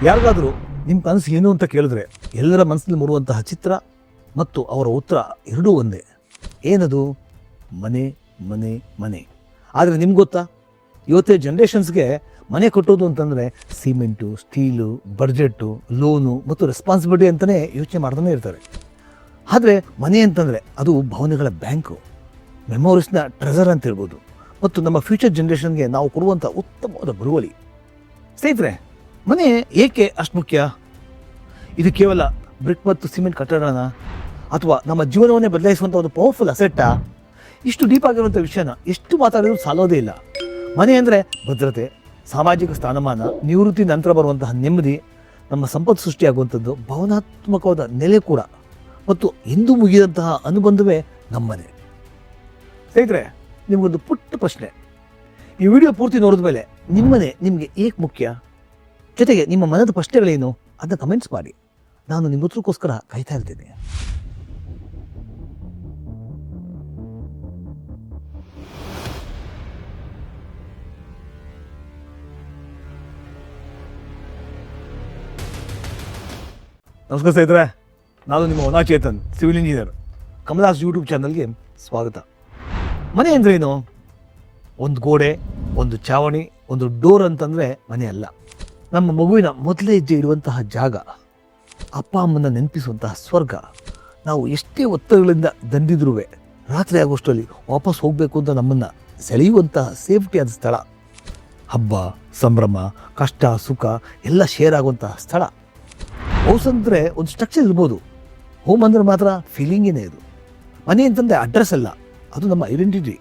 ಯಾರಿಗಾದರೂ ನಿಮ್ಮ ಕನಸು ಏನು ಅಂತ ಕೇಳಿದ್ರೆ ಎಲ್ಲರ ಮನಸ್ಸಲ್ಲಿ ಮೂಡುವಂತಹ ಚಿತ್ರ ಮತ್ತು ಅವರ ಉತ್ತರ ಎರಡೂ ಒಂದೇ. ಏನದು? ಮನೆ ಮನೆ ಮನೆ. ಆದರೆ ನಿಮ್ಗೆ ಗೊತ್ತಾ, ಇವತ್ತೇ ಜನ್ರೇಷನ್ಸ್ಗೆ ಮನೆ ಕಟ್ಟೋದು ಅಂತಂದರೆ ಸಿಮೆಂಟು, ಸ್ಟೀಲು, ಬಡ್ಜೆಟ್ಟು, ಲೋನು ಮತ್ತು ರೆಸ್ಪಾನ್ಸಿಬಿಲಿಟಿ ಅಂತಲೇ ಯೋಚನೆ ಮಾಡ್ತಾನೆ ಇರ್ತಾರೆ. ಆದರೆ ಮನೆ ಅಂತಂದರೆ ಅದು ಭಾವನೆಗಳ ಬ್ಯಾಂಕು, ಮೆಮೊರೀಸ್ನ ಟ್ರೆಸರ್ ಅಂತ ಹೇಳ್ಬೋದು, ಮತ್ತು ನಮ್ಮ ಫ್ಯೂಚರ್ ಜನ್ರೇಷನ್ಗೆ ನಾವು ಕೊಡುವಂಥ ಉತ್ತಮವಾದ ಬರುವಳಿ. ಸ್ನೇಹಿತರೆ, ಮನೆ ಏಕೆ ಅಷ್ಟು ಮುಖ್ಯ? ಇದು ಕೇವಲ ಬ್ರಿಕ್ ಮತ್ತು ಸಿಮೆಂಟ್ ಕಟ್ಟಡನ, ಅಥವಾ ನಮ್ಮ ಜೀವನವನ್ನೇ ಬದಲಾಯಿಸುವಂಥ ಒಂದು ಪವರ್ಫುಲ್ ಅಸೆಟ್ಟಾ? ಇಷ್ಟು ಡೀಪ್ ಆಗಿರುವಂಥ ವಿಷಯನ ಎಷ್ಟು ಮಾತಾಡಿದ್ರು ಸಾಲೋದೇ ಇಲ್ಲ. ಮನೆ ಅಂದರೆ ಭದ್ರತೆ, ಸಾಮಾಜಿಕ ಸ್ಥಾನಮಾನ, ನಿವೃತ್ತಿ ನಂತರ ಬರುವಂತಹ ನೆಮ್ಮದಿ, ನಮ್ಮ ಸಂಪತ್ತು ಸೃಷ್ಟಿಯಾಗುವಂಥದ್ದು, ಭಾವನಾತ್ಮಕವಾದ ನೆಲೆ ಕೂಡ, ಮತ್ತು ಎಂದೂ ಮುಗಿದಂತಹ ಅನುಬಂಧವೇ ನಮ್ಮನೆ. ಸ್ನೇಹಿತರೆ, ನಿಮಗೊಂದು ಪುಟ್ಟ ಪ್ರಶ್ನೆ. ಈ ವಿಡಿಯೋ ಪೂರ್ತಿ ನೋಡಿದ ಮೇಲೆ ನಿಮ್ಮನೆ ನಿಮಗೆ ಏಕೆ ಮುಖ್ಯ, ಜೊತೆಗೆ ನಿಮ್ಮ ಮನದ ಪ್ರಶ್ನೆಗಳೇನು ಅದನ್ನ ಕಮೆಂಟ್ಸ್ ಮಾಡಿ. ನಾನು ನಿಮ್ಮ ಉತ್ತರಕ್ಕೋಸ್ಕರ ಕಾಯ್ತಾ ಇರ್ತೀನಿ. ನಮಸ್ಕಾರ ಸ್ನೇಹಿತರೆ, ನಾನು ನಿಮ್ಮ ವನಾಚೇತನ್, ಸಿವಿಲ್ ಇಂಜಿನಿಯರ್. ಕಮಲಾಸ್ ಯೂಟ್ಯೂಬ್ ಚಾನಲ್ಗೆ ಸ್ವಾಗತ. ಮನೆ ಅಂದ್ರೆ ಏನು? ಒಂದು ಗೋಡೆ, ಒಂದು ಚಾವಣಿ, ಒಂದು ಡೋರ್ ಅಂತಂದರೆ ಮನೆ ಅಲ್ಲ. ನಮ್ಮ ಮಗುವಿನ ಮೊದಲೇ ಹೆಜ್ಜೆ ಇರುವಂತಹ ಜಾಗ, ಅಪ್ಪ ಅಮ್ಮನ ನೆನಪಿಸುವಂತಹ ಸ್ವರ್ಗ. ನಾವು ಎಷ್ಟೇ ಒತ್ತಡಗಳಿಂದ ದಂಡಿದ್ರೂ ರಾತ್ರಿ ಆಗೋಷ್ಟರಲ್ಲಿ ವಾಪಸ್ ಹೋಗಬೇಕು ಅಂತ ನಮ್ಮನ್ನು ಸೆಳೆಯುವಂತಹ ಸೇಫ್ಟಿ ಆದ ಸ್ಥಳ. ಹಬ್ಬ, ಸಂಭ್ರಮ, ಕಷ್ಟ, ಸುಖ ಎಲ್ಲ ಶೇರ್ ಆಗುವಂತಹ ಸ್ಥಳ. ಹೌಸ್ ಅಂದರೆ ಒಂದು ಸ್ಟ್ರಕ್ಚರ್ ಇರ್ಬೋದು, ಹೋಮ್ ಅಂದರೆ ಮಾತ್ರ ಫೀಲಿಂಗೇನೇ ಇದು. ಮನೆ ಅಂತಂದರೆ ಅಡ್ರೆಸ್ ಅಲ್ಲ, ಅದು ನಮ್ಮ ಐಡೆಂಟಿಟಿ.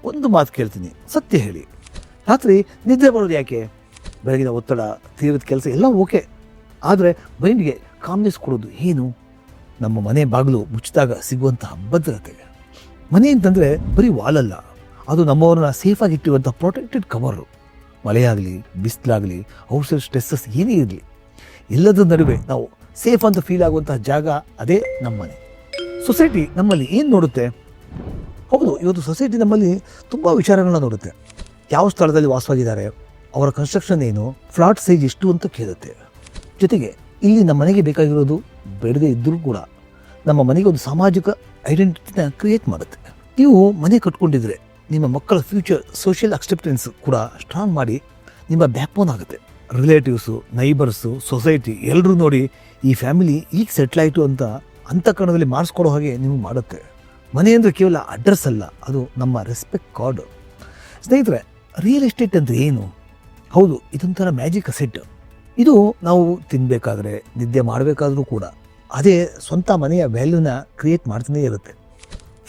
ಒಂದು ಮಾತು ಕೇಳ್ತೀನಿ, ಸತ್ಯ ಹೇಳಿ, ರಾತ್ರಿ ನಿದ್ರೆ ಬರೋದು ಯಾಕೆ? ಬೆಳಗಿನ ಒತ್ತಡ, ತೀರದ ಕೆಲಸ ಎಲ್ಲ ಓಕೆ, ಆದರೆ ಮೈಂಡ್ಗೆ ಕಾಮ್ನೆಸ್ ಕೊಡೋದು ಏನು? ನಮ್ಮ ಮನೆ ಬಾಗಿಲು ಮುಚ್ಚಿದಾಗ ಸಿಗುವಂತಹ ಭದ್ರತೆ. ಮನೆ ಅಂತಂದರೆ ಬರೀ ವಾಲಲ್ಲ, ಅದು ನಮ್ಮವ್ರನ್ನ ಸೇಫಾಗಿ ಇಟ್ಟಿರುವಂಥ ಪ್ರೊಟೆಕ್ಟೆಡ್ ಕವರು. ಮಳೆಯಾಗಲಿ, ಬಿಸಿಲಾಗಲಿ, ಔಟ್ಸೈಡ್ ಸ್ಟ್ರೆಸ್ಸಸ್ ಏನೇ ಇರಲಿ, ಎಲ್ಲದರ ನಡುವೆ ನಾವು ಸೇಫ್ ಅಂತ ಫೀಲ್ ಆಗುವಂತಹ ಜಾಗ ಅದೇ ನಮ್ಮ ಮನೆ. ಸೊಸೈಟಿ ನಮ್ಮಲ್ಲಿ ಏನು ನೋಡುತ್ತೆ? ಹೌದು, ಇವತ್ತು ಸೊಸೈಟಿ ನಮ್ಮಲ್ಲಿ ತುಂಬ ವಿಚಾರಗಳನ್ನ ನೋಡುತ್ತೆ. ಯಾವ ಸ್ಥಳದಲ್ಲಿ ವಾಸವಾಗಿದ್ದಾರೆ, ಅವರ ಕನ್ಸ್ಟ್ರಕ್ಷನ್ ಏನು, ಫ್ಲಾಟ್ ಸೈಜ್ ಎಷ್ಟು ಅಂತ ಕೇಳುತ್ತೆ. ಜೊತೆಗೆ ಇಲ್ಲಿ ನಮ್ಮ ಮನೆಗೆ ಬೇಕಾಗಿರೋದು ಬೇಡದೇ ಇದ್ದರೂ ಕೂಡ ನಮ್ಮ ಮನೆಗೆ ಒಂದು ಸಾಮಾಜಿಕ ಐಡೆಂಟಿಟಿನ ಕ್ರಿಯೇಟ್ ಮಾಡುತ್ತೆ. ನೀವು ಮನೆ ಕಟ್ಕೊಂಡಿದ್ರೆ ನಿಮ್ಮ ಮಕ್ಕಳ ಫ್ಯೂಚರ್ ಸೋಷಿಯಲ್ ಅಕ್ಸೆಪ್ಟೆನ್ಸ್ ಕೂಡ ಸ್ಟ್ರಾಂಗ್ ಮಾಡಿ ನಿಮ್ಮ ಬ್ಯಾಕ್ಬೋನ್ ಆಗುತ್ತೆ. ರಿಲೇಟಿವ್ಸು, ನೈಬರ್ಸು, ಸೊಸೈಟಿ ಎಲ್ಲರೂ ನೋಡಿ ಈ ಫ್ಯಾಮಿಲಿ ಈಗ ಸೆಟ್ಲ್ ಆಯಿತು ಅಂತ ಅಂತಃಕರಣದಲ್ಲಿ ಮಾಡಿಸ್ಕೊಡೋ ಹಾಗೆ ನೀವು ಮಾಡುತ್ತೆ. ಮನೆ ಅಂದರೆ ಕೇವಲ ಅಡ್ರೆಸ್ ಅಲ್ಲ, ಅದು ನಮ್ಮ ರೆಸ್ಪೆಕ್ಟ್ ಕಾರ್ಡ್. ಸ್ನೇಹಿತರೆ, ರಿಯಲ್ ಎಸ್ಟೇಟ್ ಅಂದರೆ ಏನು? ಹೌದು, ಇದೊಂಥರ ಮ್ಯಾಜಿಕ್ ಅಸೆಟ್. ಇದು ನಾವು ತಿನ್ನಬೇಕಾದ್ರೆ, ನಿದ್ದೆ ಮಾಡಬೇಕಾದ್ರೂ ಕೂಡ ಅದೇ ಸ್ವಂತ ಮನೆಯ ವ್ಯಾಲ್ಯೂನ ಕ್ರಿಯೇಟ್ ಮಾಡ್ತಾನೇ ಇರುತ್ತೆ.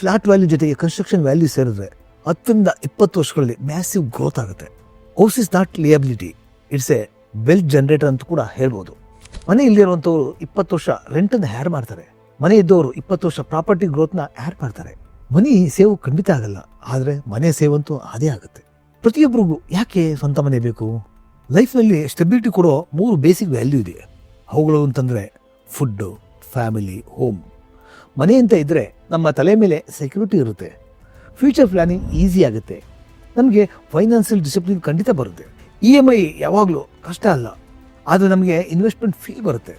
ಫ್ಲಾಟ್ ವ್ಯಾಲ್ಯೂ ಜೊತೆಗೆ ಕನ್ಸ್ಟ್ರಕ್ಷನ್ ವ್ಯಾಲ್ಯೂ ಸೇರಿದ್ರೆ 10ರಿಂದ 20 ವರ್ಷಗಳಲ್ಲಿ ಮ್ಯಾಸಿವ್ ಗ್ರೋತ್ ಆಗುತ್ತೆ. House is not liability, it's a wealth generator ಅಂತ ಕೂಡ ಹೇಳ್ಬೋದು. ಮನೆ ಇಲ್ಲಿರುವಂಥವ್ರು 20 ವರ್ಷ ರೆಂಟನ್ನು ಹ್ಯಾಡ್ ಮಾಡ್ತಾರೆ. ಮನೆ ಇದ್ದವರು 20 ವರ್ಷ ಪ್ರಾಪರ್ಟಿ ಗ್ರೋತ್ನ ಹ್ಯಾಡ್ ಮಾಡ್ತಾರೆ. ಮನಿ ಸೇವ್ ಖಂಡಿತ ಆಗಲ್ಲ, ಆದರೆ ಮನೆ ಸೇವ್ ಅಂತೂ ಅದೇ ಆಗುತ್ತೆ. ಪ್ರತಿಯೊಬ್ಬರಿಗೂ ಯಾಕೆ ಸ್ವಂತ ಮನೆ ಬೇಕು? ಲೈಫ್ನಲ್ಲಿ ಸ್ಟೆಬಿಲಿಟಿ ಕೊಡೋ 3 ಬೇಸಿಕ್ ವ್ಯಾಲ್ಯೂ ಇದೆ. ಅವುಗಳು ಅಂತಂದರೆ ಫುಡ್ಡು, ಫ್ಯಾಮಿಲಿ, ಹೋಮ್. ಮನೆ ಅಂತ ಇದ್ದರೆ ನಮ್ಮ ತಲೆ ಮೇಲೆ ಸೆಕ್ಯೂರಿಟಿ ಇರುತ್ತೆ, ಫ್ಯೂಚರ್ ಪ್ಲಾನಿಂಗ್ ಈಸಿ ಆಗುತ್ತೆ, ನಮಗೆ ಫೈನಾನ್ಷಿಯಲ್ ಡಿಸಿಪ್ಲಿನ್ ಖಂಡಿತ ಬರುತ್ತೆ. EMI ಯಾವಾಗಲೂ ಕಷ್ಟ ಅಲ್ಲ, ಆದರೆ ನಮಗೆ ಇನ್ವೆಸ್ಟ್ಮೆಂಟ್ ಫೀಲ್ ಬರುತ್ತೆ.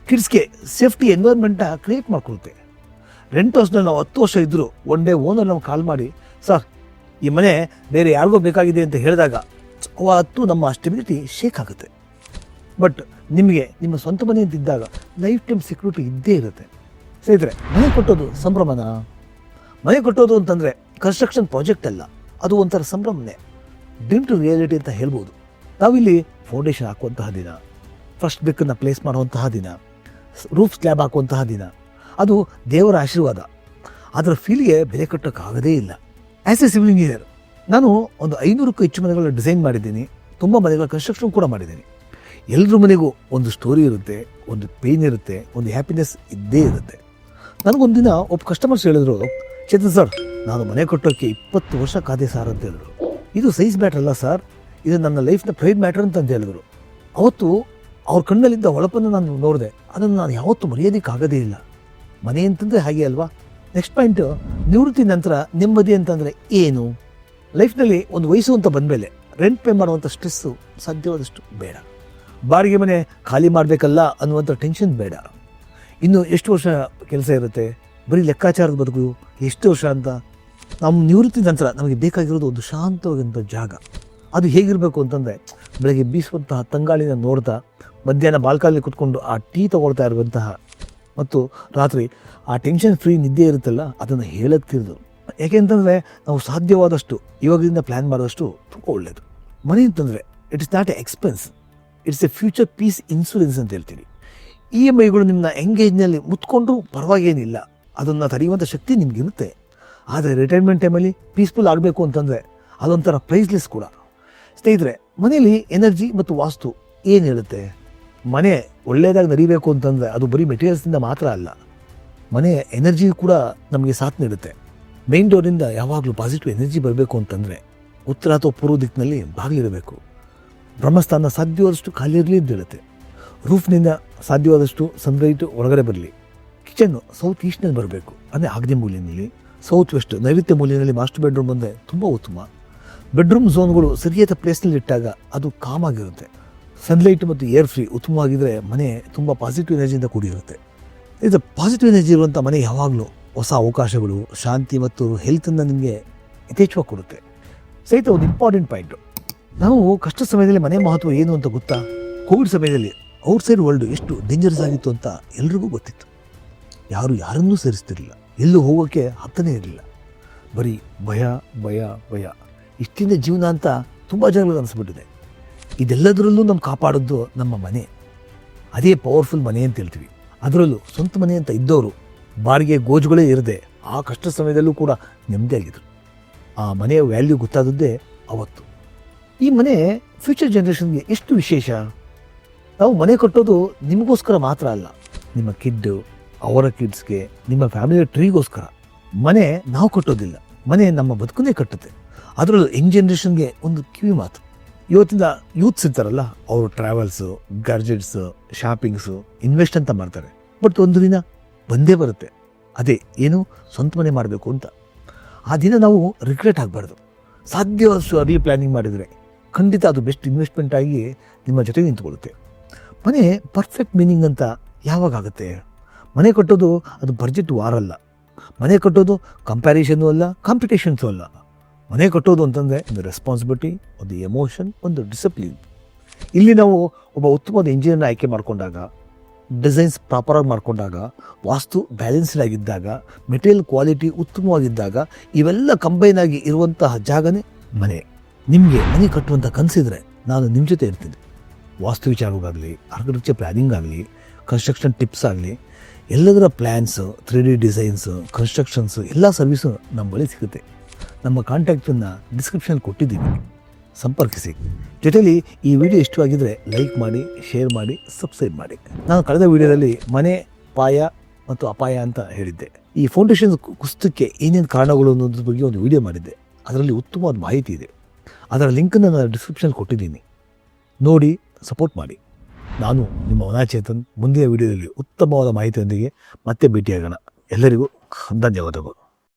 ಕಿಡ್ಸ್ಗೆ ಸೇಫ್ಟಿ ಎನ್ವೈರ್ಮೆಂಟ್ನ ಕ್ರಿಯೇಟ್ ಮಾಡ್ಕೊಳುತ್ತೆ. ರೆಂಟ್ ಹೌಸ್ನಲ್ಲಿ ನಾವು 10 ವರ್ಷ ಇದ್ದರೂ ಒನ್ ಡೇ ಓನರ್ ನಾವು ಕಾಲ್ ಮಾಡಿ, ಸರ್ ಈ ಮನೆ ಬೇರೆ ಯಾರಿಗೋ ಬೇಕಾಗಿದೆ ಅಂತ ಹೇಳಿದಾಗ ಅವತ್ತು ನಮ್ಮ ಸ್ಟೆಬಿಲಿಟಿ ಶೇಕ್ ಆಗುತ್ತೆ. ಬಟ್ ನಿಮಗೆ ನಿಮ್ಮ ಸ್ವಂತ ಮನೆ ಅಂತಿದ್ದಾಗ ಲೈಫ್ ಟೈಮ್ ಸೆಕ್ಯೂರಿಟಿ ಇದ್ದೇ ಇರುತ್ತೆ. ಸ್ನೇಹಿತರೆ, ಮನೆ ಕಟ್ಟೋದು ಸಂಭ್ರಮನ? ಮನೆ ಕಟ್ಟೋದು ಅಂತಂದರೆ ಕನ್ಸ್ಟ್ರಕ್ಷನ್ ಪ್ರಾಜೆಕ್ಟ್ ಅಲ್ಲ, ಅದು ಒಂಥರ ಸಂಭ್ರಮನೆ, ಡ್ರೀಮ್ ಟು ರಿಯಾಲಿಟಿ ಅಂತ ಹೇಳ್ಬೋದು. ನಾವಿಲ್ಲಿ ಫೌಂಡೇಶನ್ ಹಾಕುವಂತಹ ದಿನ, ಫಸ್ಟ್ ಬ್ರಿಕ್ಕನ್ನು ಪ್ಲೇಸ್ ಮಾಡುವಂತಹ ದಿನ, ರೂಫ್ ಸ್ಲ್ಯಾಬ್ ಹಾಕುವಂತಹ ದಿನ, ಅದು ದೇವರ ಆಶೀರ್ವಾದ. ಅದರ ಫೀಲ್ಗೆ ಬೆಲೆ ಕಟ್ಟೋಕ್ಕಾಗದೇ ಇಲ್ಲ. ಆ್ಯಸ್ ಎ ಸಿವಿಲ್ ಇಂಜಿನಿಯರ್ ನಾನು ಒಂದು 500ಕ್ಕೂ ಹೆಚ್ಚು ಮನೆಗಳ ಡಿಸೈನ್ ಮಾಡಿದ್ದೀನಿ, ತುಂಬ ಮನೆಗಳ ಕನ್ಸ್ಟ್ರಕ್ಷನ್ ಕೂಡ ಮಾಡಿದ್ದೀನಿ. ಎಲ್ಲರ ಮನೆಗೂ ಒಂದು ಸ್ಟೋರಿ ಇರುತ್ತೆ, ಒಂದು ಪೇನ್ ಇರುತ್ತೆ, ಒಂದು ಹ್ಯಾಪಿನೆಸ್ ಇದ್ದೇ ಇರುತ್ತೆ. ನನಗೊಂದಿನ ಒಬ್ಬ ಕಸ್ಟಮರ್ಸ್ ಹೇಳಿದ್ರು, ಚೇತನ್ ಸರ್, ನಾನು ಮನೆ ಕಟ್ಟೋಕ್ಕೆ 20 ವರ್ಷ ಕಾದೆ ಸಾರ್ ಅಂತ ಹೇಳಿದ್ರು. ಇದು ಸೈಜ್ ಮ್ಯಾಟ್ರ್ ಅಲ್ಲ ಸರ್, ಇದು ನನ್ನ ಲೈಫ್ನ ಪ್ರೈಡ್ ಮ್ಯಾಟ್ರ್ ಅಂತ ಹೇಳಿದ್ರು. ಅವತ್ತು ಅವ್ರ ಕಣ್ಣಲ್ಲಿದ್ದ ಹೊಳಪನ್ನು ನಾನು ನೋಡಿದೆ, ಅದನ್ನು ನಾನು ಯಾವತ್ತೂ ಮರೆಯೋದಕ್ಕಾಗೋದೇ ಇಲ್ಲ. ಮನೆ ಅಂತಂದರೆ ಹಾಗೆ ಅಲ್ವಾ? ನೆಕ್ಸ್ಟ್ ಪಾಯಿಂಟ್, ನಿವೃತ್ತಿ ನಂತರ ನೆಮ್ಮದಿ ಅಂತಂದರೆ ಏನು? ಲೈಫ್ನಲ್ಲಿ ಒಂದು ವಯಸ್ಸು ಅಂತ ಬಂದಮೇಲೆ ರೆಂಟ್ ಪೇ ಮಾಡುವಂಥ ಸ್ಟ್ರೆಸ್ಸು ಸಾಧ್ಯವಾದಷ್ಟು ಬೇಡ. ಬಾಡಿಗೆ ಮನೆ ಖಾಲಿ ಮಾಡಬೇಕಲ್ಲ ಅನ್ನುವಂಥ ಟೆನ್ಷನ್ ಬೇಡ. ಇನ್ನು ಎಷ್ಟು ವರ್ಷ ಕೆಲಸ ಇರುತ್ತೆ, ಬರೀ ಲೆಕ್ಕಾಚಾರದ ಬದುಕು ಎಷ್ಟು ವರ್ಷ ಅಂತ. ನಮ್ಮ ನಿವೃತ್ತಿ ನಂತರ ನಮಗೆ ಬೇಕಾಗಿರೋದು ಒಂದು ಶಾಂತವಾದಂಥ ಜಾಗ. ಅದು ಹೇಗಿರಬೇಕು ಅಂತಂದರೆ, ಬೆಳಗ್ಗೆ ಬೀಸುವಂತಹ ತಂಗಾಳಿನ ನೋಡ್ತಾ, ಮಧ್ಯಾಹ್ನ ಬಾಲ್ಕಲ್ಲಿ ಕುತ್ಕೊಂಡು ಆ ಟೀ ತೊಗೊಳ್ತಾ ಇರುವಂತಹ, ಮತ್ತು ರಾತ್ರಿ ಆ ಟೆನ್ಷನ್ ಫ್ರೀ ನಿದ್ದೆ ಇರುತ್ತಲ್ಲ, ಅದನ್ನು ಹೇಳಕ್ತಿರೋದು. ಯಾಕೆಂತಂದರೆ ನಾವು ಸಾಧ್ಯವಾದಷ್ಟು ಇವಾಗಲಿಂದ ಪ್ಲ್ಯಾನ್ ಮಾಡೋದಷ್ಟು ತುಂಬ ಒಳ್ಳೆಯದು. ಮನೆ ಅಂತಂದರೆ it is not a expense, it's a future peace insurance ಅಂತ ಹೇಳ್ತೀನಿ. EMIಗಳು ನಿಮ್ಮನ್ನ ಎಂಗೇಜ್ನಲ್ಲಿ ಮುತ್ಕೊಂಡ್ರೂ ಪರವಾಗಿೇನಿಲ್ಲ, ಅದನ್ನು ತಡೆಯುವಂಥ ಶಕ್ತಿ ನಿಮಗಿರುತ್ತೆ. ಆದರೆ ರಿಟೈರ್ಮೆಂಟ್ ಟೈಮಲ್ಲಿ ಪೀಸ್ಫುಲ್ ಆಗಬೇಕು ಅಂತಂದರೆ ಅದೊಂಥರ ಪ್ರೈಸ್ಲೆಸ್ ಕೂಡ. ಸ್ನೇಹಿತರೆ, ಮನೇಲಿ ಎನರ್ಜಿ ಮತ್ತು ವಾಸ್ತು ಏನು ಹೇಳುತ್ತೆ? ಮನೆ ಒಳ್ಳೆಯದಾಗಿ ನಡೀಬೇಕು ಅಂತಂದರೆ ಅದು ಬರೀ ಮೆಟೀರಿಯಲ್ಸಿಂದ ಮಾತ್ರ ಅಲ್ಲ, ಮನೆ ಎನರ್ಜಿ ಕೂಡ ನಮಗೆ ಸಾಥ್ ನೀಡುತ್ತೆ. ಮೇನ್ ಡೋರಿಂದ ಯಾವಾಗಲೂ ಪಾಸಿಟಿವ್ ಎನರ್ಜಿ ಬರಬೇಕು ಅಂತಂದರೆ ಉತ್ತರ ಅಥವಾ ಪೂರ್ವ ದಿಕ್ಕಿನಲ್ಲಿ ಬಾಗಿಲಿರಬೇಕು. ಬ್ರಹ್ಮಸ್ಥಾನ ಸಾಧ್ಯವಾದಷ್ಟು ಖಾಲಿ ಇರಲಿ ಅಂತ ಹೇಳುತ್ತೆ. ರೂಫ್ನಿಂದ ಸಾಧ್ಯವಾದಷ್ಟು ಸನ್ಲೈಟ್ ಒಳಗಡೆ ಬರಲಿ. ಕಿಚನ್ನು ಸೌತ್ ಈಸ್ಟ್ನಲ್ಲಿ ಬರಬೇಕು, ಅಂದರೆ ಆಗ್ನೇಯ ಮೂಲೆಯಲ್ಲಿ. ಸೌತ್ ವೆಸ್ಟ್ ನೈಋತ್ಯ ಮೂಲೆಯಲ್ಲಿ ಮಾಸ್ಟರ್ ಬೆಡ್ರೂಮ್ ಬಂದರೆ ತುಂಬ ಉತ್ತಮ. ಬೆಡ್ರೂಮ್ ಝೋನ್ಗಳು ಸರಿಯಾದ ಪ್ಲೇಸ್ನಲ್ಲಿ ಇಟ್ಟಾಗ ಅದು ಕಾಮ್ ಆಗಿರುತ್ತೆ. ಸನ್ಲೈಟ್ ಮತ್ತು ಏರ್ ಫ್ರೀ ಉತ್ತಮವಾಗಿದ್ದರೆ ಮನೆ ತುಂಬ ಪಾಸಿಟಿವ್ ಎನರ್ಜಿಯಿಂದ ಕೂಡಿರುತ್ತೆ. ಇದು ಪಾಸಿಟಿವ್ ಎನರ್ಜಿ ಇರುವಂಥ ಮನೆ ಯಾವಾಗಲೂ ಹೊಸ ಅವಕಾಶಗಳು, ಶಾಂತಿ ಮತ್ತು ಹೆಲ್ತನ್ನು ನಿಮಗೆ ಯಥೇಚ್ಛವಾಗಿ ಕೊಡುತ್ತೆ. ಸಹಿತ ಒಂದು ಇಂಪಾರ್ಟೆಂಟ್ ಪಾಯಿಂಟು, ನಾವು ಕಷ್ಟ ಸಮಯದಲ್ಲಿ ಮನೆ ಮಹತ್ವ ಏನು ಅಂತ ಗೊತ್ತಾ? ಕೋವಿಡ್ ಸಮಯದಲ್ಲಿ ಔಟ್ಸೈಡ್ ವರ್ಲ್ಡ್ ಎಷ್ಟು ಡೇಂಜರಸ್ ಆಗಿತ್ತು ಅಂತ ಎಲ್ರಿಗೂ ಗೊತ್ತಿತ್ತು. ಯಾರು ಯಾರನ್ನೂ ಸೇರಿಸ್ತಿರಲಿಲ್ಲ, ಎಲ್ಲೂ ಹೋಗೋಕ್ಕೆ ಹತ್ತನೇ ಇರಲಿಲ್ಲ. ಬರೀ ಭಯ ಭಯ ಭಯ, ಇಷ್ಟಿಂದ ಜೀವನ ಅಂತ ತುಂಬ ಜನಗಳಿಗೆ ಅನಿಸ್ಬಿಟ್ಟಿದೆ. ಇದೆಲ್ಲದರಲ್ಲೂ ನಮ್ಮ ಕಾಪಾಡೋದು ನಮ್ಮ ಮನೆ. ಅದೇ ಪವರ್ಫುಲ್ ಮನೆ ಅಂತ ಹೇಳ್ತೀವಿ. ಅದರಲ್ಲೂ ಸ್ವಂತ ಮನೆ ಅಂತ ಇದ್ದವರು ಬಾಡಿಗೆ ಗೋಜುಗಳೇ ಇರದೆ ಆ ಕಷ್ಟ ಸಮಯದಲ್ಲೂ ಕೂಡ ನೆಮ್ಮದಿಯಾಗಿದ್ರು. ಆ ಮನೆಯ ವ್ಯಾಲ್ಯೂ ಗೊತ್ತಾದದ್ದೇ ಅವತ್ತು. ಈ ಮನೆ ಫ್ಯೂಚರ್ ಜನ್ರೇಷನ್ಗೆ ಎಷ್ಟು ವಿಶೇಷ. ನಾವು ಮನೆ ಕಟ್ಟೋದು ನಿಮಗೋಸ್ಕರ ಮಾತ್ರ ಅಲ್ಲ, ನಿಮ್ಮ ಕಿಡ್ಡು, ಅವರ ಕಿಡ್ಸ್ಗೆ, ನಿಮ್ಮ ಫ್ಯಾಮಿಲಿಯ ಟ್ರೀಗೋಸ್ಕರ. ಮನೆ ನಾವು ಕಟ್ಟೋದಿಲ್ಲ, ಮನೆ ನಮ್ಮ ಬದುಕನ್ನೇ ಕಟ್ಟುತ್ತೆ. ಅದರಲ್ಲೂ ಯಂಗ್ ಜನ್ರೇಷನ್ಗೆ ಒಂದು ಕಿವಿ ಮಾತು, ಇವತ್ತಿನ ಯೂತ್ಸ್ ಇರ್ತಾರಲ್ಲ, ಅವರು ಟ್ರಾವೆಲ್ಸು, ಗ್ಯಾಡ್ಜೆಟ್ಸು, ಶಾಪಿಂಗ್ಸು, ಇನ್ವೆಸ್ಟ್ ಅಂತ ಮಾಡ್ತಾರೆ. ಬಟ್ ಒಂದು ದಿನ ಬಂದೇ ಬರುತ್ತೆ, ಅದೇ ಏನು, ಸ್ವಂತ ಮನೆ ಮಾಡಬೇಕು ಅಂತ. ಆ ದಿನ ನಾವು ರಿಗ್ರೆಟ್ ಆಗಬಾರ್ದು. ಸಾಧ್ಯವಾದಷ್ಟು ಅರ್ಲಿ ಪ್ಲ್ಯಾನಿಂಗ್ ಮಾಡಿದರೆ ಖಂಡಿತ ಅದು ಬೆಸ್ಟ್ ಇನ್ವೆಸ್ಟ್ಮೆಂಟ್ ಆಗಿ ನಿಮ್ಮ ಜೊತೆಗೆ ನಿಂತ್ಕೊಳ್ಳುತ್ತೆ. ಮನೆ ಪರ್ಫೆಕ್ಟ್ ಮೀನಿಂಗ್ ಅಂತ ಯಾವಾಗ ಆಗುತ್ತೆ? ಮನೆ ಕಟ್ಟೋದು ಅದು ಬಡ್ಜೆಟ್ ವಾರಲ್ಲ. ಮನೆ ಕಟ್ಟೋದು ಕಂಪ್ಯಾರಿಷನ್ನು ಅಲ್ಲ, ಕಾಂಪಿಟೇಷನ್ಸು ಅಲ್ಲ. ಮನೆ ಕಟ್ಟೋದು ಅಂತಂದರೆ ಒಂದು ರೆಸ್ಪಾನ್ಸಿಬಿಲಿಟಿ, ಒಂದು ಎಮೋಷನ್, ಒಂದು ಡಿಸಿಪ್ಲಿನ್. ಇಲ್ಲಿ ನಾವು ಒಬ್ಬ ಉತ್ತಮವಾದ ಇಂಜಿನಿಯರ್ನ ಆಯ್ಕೆ ಮಾಡಿಕೊಂಡಾಗ, ಡಿಸೈನ್ಸ್ ಪ್ರಾಪರಾಗಿ ಮಾಡಿಕೊಂಡಾಗ, ವಾಸ್ತು ಬ್ಯಾಲೆನ್ಸ್ಡ್ ಆಗಿದ್ದಾಗ, ಮೆಟೀರಿಯಲ್ ಕ್ವಾಲಿಟಿ ಉತ್ತಮವಾಗಿದ್ದಾಗ, ಇವೆಲ್ಲ ಕಂಬೈನ್ ಆಗಿ ಇರುವಂತಹ ಜಾಗನೇ ಮನೆ. ನಿಮಗೆ ಮನೆ ಕಟ್ಟುವಂಥ ಕನಸಿದ್ರೆ ನಾನು ನಿಮ್ಮ ಜೊತೆ ಇರ್ತೀನಿ. ವಾಸ್ತು ವಿಚಾರವಾಗಲಿ, ಆರ್ಕಿಟೆಕ್ಚರ್ ಪ್ಲ್ಯಾನಿಂಗ್ ಆಗಲಿ, ಕನ್ಸ್ಟ್ರಕ್ಷನ್ ಟಿಪ್ಸ್ ಆಗಲಿ, ಎಲ್ಲದರ ಪ್ಲ್ಯಾನ್ಸು, 3D ಡಿಸೈನ್ಸು, ಕನ್ಸ್ಟ್ರಕ್ಷನ್ಸು ಎಲ್ಲ ಸರ್ವಿಸು ನಮ್ಮ ಬಳಿ ಸಿಗುತ್ತೆ. ನಮ್ಮ ಕಾಂಟ್ಯಾಕ್ಟನ್ನು ಡಿಸ್ಕ್ರಿಪ್ಷನ್ ಕೊಟ್ಟಿದ್ದೀವಿ, ಸಂಪರ್ಕಿಸಿ. ಜೊತೆಲಿ ಈ ವಿಡಿಯೋ ಇಷ್ಟವಾಗಿದ್ದರೆ ಲೈಕ್ ಮಾಡಿ, ಶೇರ್ ಮಾಡಿ, ಸಬ್ಸ್ಕ್ರೈಬ್ ಮಾಡಿ. ನಾನು ಕಳೆದ ವಿಡಿಯೋದಲ್ಲಿ ಮನೆ ಪಾಯ ಮತ್ತು ಅಪಾಯ ಅಂತ ಹೇಳಿದ್ದೆ. ಈ ಫೌಂಡೇಶನ್ ಕುಸಿತಕ್ಕೆ ಏನೇನು ಕಾರಣಗಳು ಅನ್ನೋದ್ರ ಬಗ್ಗೆ ಒಂದು ವಿಡಿಯೋ ಮಾಡಿದ್ದೆ. ಅದರಲ್ಲಿ ಉತ್ತಮವಾದ ಮಾಹಿತಿ ಇದೆ. ಅದರ ಲಿಂಕನ್ನು ನಾನು ಡಿಸ್ಕ್ರಿಪ್ಷನ್ ಕೊಟ್ಟಿದ್ದೀನಿ, ನೋಡಿ ಸಪೋರ್ಟ್ ಮಾಡಿ. ನಾನು ನಿಮ್ಮ ವನಾಚೇತನ್. ಮುಂದಿನ ವಿಡಿಯೋದಲ್ಲಿ ಉತ್ತಮವಾದ ಮಾಹಿತಿಯೊಂದಿಗೆ ಮತ್ತೆ ಭೇಟಿಯಾಗೋಣ. ಎಲ್ಲರಿಗೂ ಧನ್ಯವಾದಗಳು.